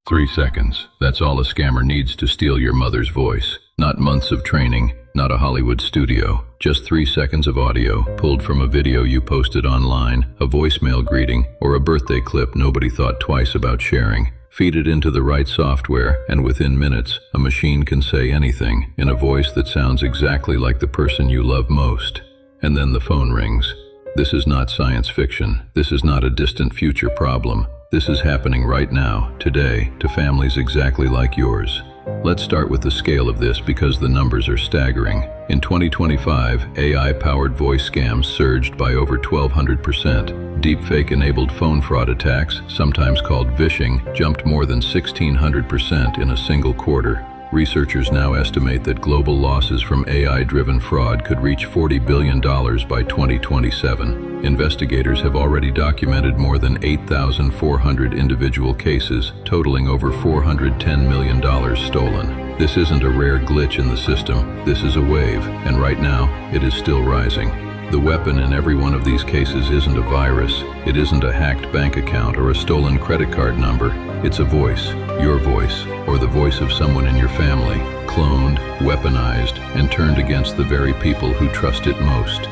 3 seconds. That's all a scammer needs to steal your mother's voice. Not months of training, not a Hollywood studio. Just 3 seconds of audio, pulled from a video you posted online, a voicemail greeting, or a birthday clip nobody thought twice about sharing. Feed it into the right software, and within minutes, a machine can say anything, in a voice that sounds exactly like the person you love most. And then the phone rings. This is not science fiction. This is not a distant future problem. This is happening right now, today, to families exactly like yours. Let's start with the scale of this because the numbers are staggering. In 2025, AI-powered voice scams surged by over 1,200%. Deepfake-enabled phone fraud attacks, sometimes called vishing, jumped more than 1,600% in a single quarter. Researchers now estimate that global losses from AI-driven fraud could reach $40 billion by 2027. Investigators have already documented more than 8,400 individual cases, totaling over $410 million stolen. This isn't a rare glitch in the system, this is a wave, and right now, it is still rising. The weapon in every one of these cases isn't a virus, it isn't a hacked bank account or a stolen credit card number. It's a voice, your voice, or the voice of someone in your family, cloned, weaponized, and turned against the very people who trust it most.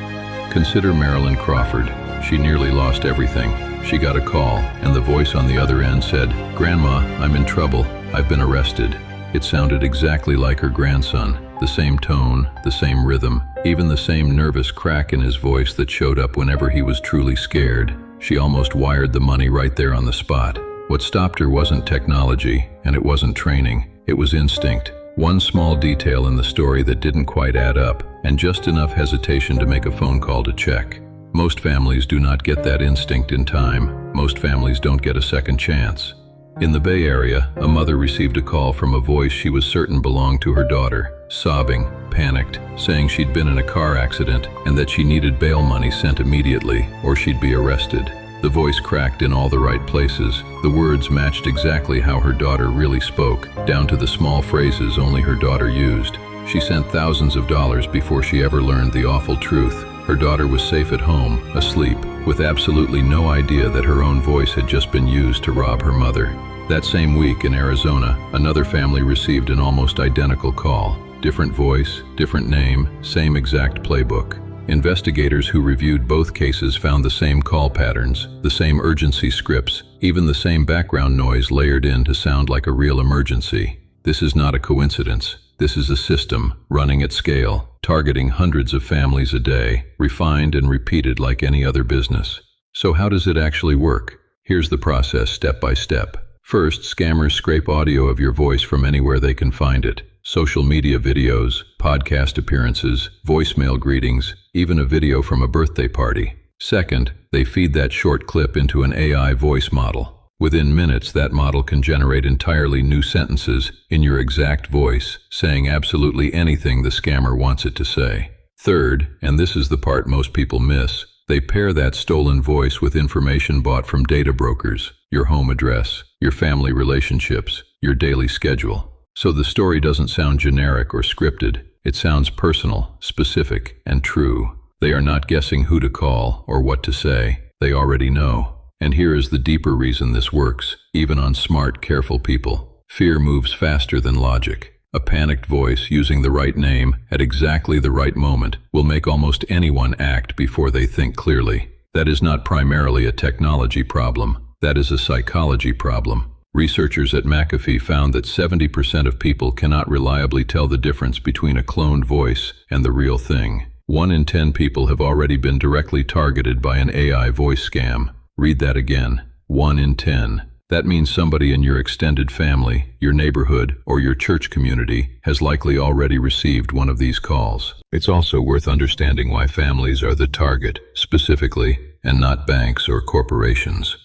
Consider Marilyn Crawford. She nearly lost everything. She got a call, and the voice on the other end said, "Grandma, I'm in trouble. I've been arrested." It sounded exactly like her grandson. The same tone, the same rhythm, even the same nervous crack in his voice that showed up whenever he was truly scared. She almost wired the money right there on the spot. What stopped her wasn't technology, and it wasn't training. It was instinct. One small detail in the story that didn't quite add up, and just enough hesitation to make a phone call to check. Most families do not get that instinct in time. Most families don't get a second chance. In the Bay Area, a mother received a call from a voice she was certain belonged to her daughter, sobbing, panicked, saying she'd been in a car accident and that she needed bail money sent immediately or she'd be arrested. The voice cracked in all the right places. The words matched exactly how her daughter really spoke, down to the small phrases only her daughter used. She sent thousands of dollars before she ever learned the awful truth. Her daughter was safe at home, asleep, with absolutely no idea that her own voice had just been used to rob her mother. That same week in Arizona, another family received an almost identical call. Different voice, different name, same exact playbook. Investigators who reviewed both cases found the same call patterns, the same urgency scripts, even the same background noise layered in to sound like a real emergency. This is not a coincidence. This is a system, running at scale, targeting hundreds of families a day, refined and repeated like any other business. So how does it actually work? Here's the process step by step. First, scammers scrape audio of your voice from anywhere they can find it. Social media videos, podcast appearances, voicemail greetings, even a video from a birthday party. Second, they feed that short clip into an AI voice model. Within minutes, that model can generate entirely new sentences in your exact voice, saying absolutely anything the scammer wants it to say. Third, and this is the part most people miss, they pair that stolen voice with information bought from data brokers, your home address, your family relationships, your daily schedule. So the story doesn't sound generic or scripted. It sounds personal, specific, and true. They are not guessing who to call or what to say. They already know. And here is the deeper reason this works, even on smart, careful people. Fear moves faster than logic. A panicked voice using the right name at exactly the right moment will make almost anyone act before they think clearly. That is not primarily a technology problem. That is a psychology problem. Researchers at McAfee found that 70% of people cannot reliably tell the difference between a cloned voice and the real thing. 1 in 10 people have already been directly targeted by an AI voice scam. Read that again. 1 in 10. That means somebody in your extended family, your neighborhood, or your church community has likely already received one of these calls. It's also worth understanding why families are the target, specifically, and not banks or corporations.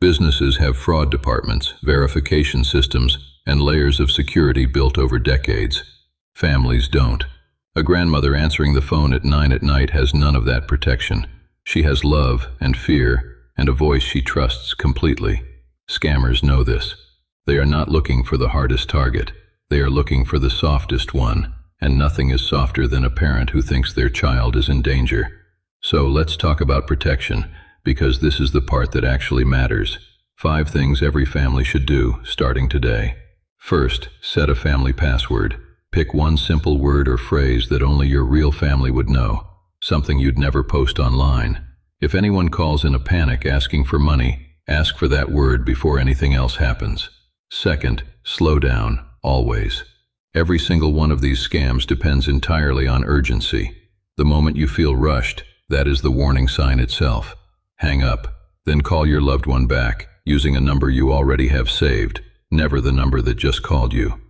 Businesses have fraud departments, verification systems, and layers of security built over decades. Families don't. A grandmother answering the phone at 9 at night has none of that protection. She has love and fear and a voice she trusts completely. Scammers know this. They are not looking for the hardest target. They are looking for the softest one, and nothing is softer than a parent who thinks their child is in danger. So let's talk about protection, because this is the part that actually matters. 5 things every family should do, starting today. First, set a family password. Pick one simple word or phrase that only your real family would know, something you'd never post online. If anyone calls in a panic asking for money, ask for that word before anything else happens. Second, slow down, always. Every single one of these scams depends entirely on urgency. The moment you feel rushed, that is the warning sign itself. Hang up, then call your loved one back, using a number you already have saved, never the number that just called you.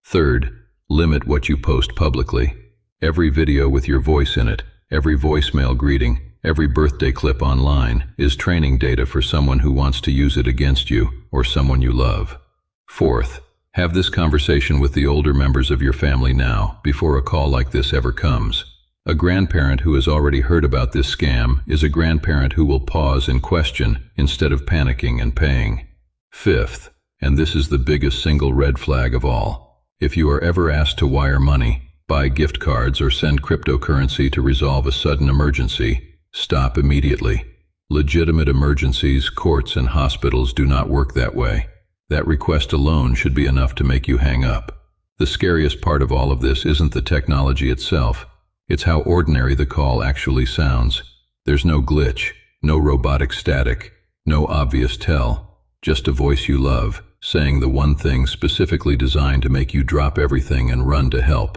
Third, limit what you post publicly. Every video with your voice in it, every voicemail greeting, every birthday clip online is training data for someone who wants to use it against you or someone you love. Fourth, have this conversation with the older members of your family now, before a call like this ever comes. A grandparent who has already heard about this scam is a grandparent who will pause and question instead of panicking and paying. Fifth, and this is the biggest single red flag of all, if you are ever asked to wire money, buy gift cards, or send cryptocurrency to resolve a sudden emergency, stop immediately. Legitimate emergencies, courts, and hospitals do not work that way. That request alone should be enough to make you hang up. The scariest part of all of this isn't the technology itself. It's how ordinary the call actually sounds. There's no glitch, no robotic static, no obvious tell, just a voice you love, saying the one thing specifically designed to make you drop everything and run to help.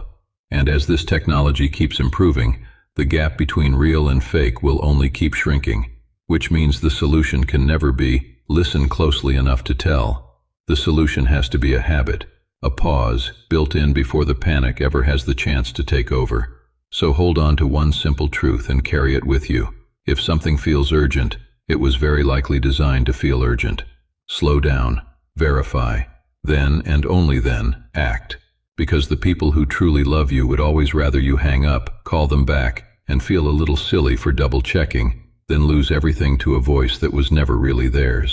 And as this technology keeps improving, the gap between real and fake will only keep shrinking, which means the solution can never be, listen closely enough to tell. The solution has to be a habit, a pause, built in before the panic ever has the chance to take over. So hold on to one simple truth and carry it with you. If something feels urgent, it was very likely designed to feel urgent. Slow down, verify, then and only then, act. Because the people who truly love you would always rather you hang up, call them back, and feel a little silly for double-checking, than lose everything to a voice that was never really theirs.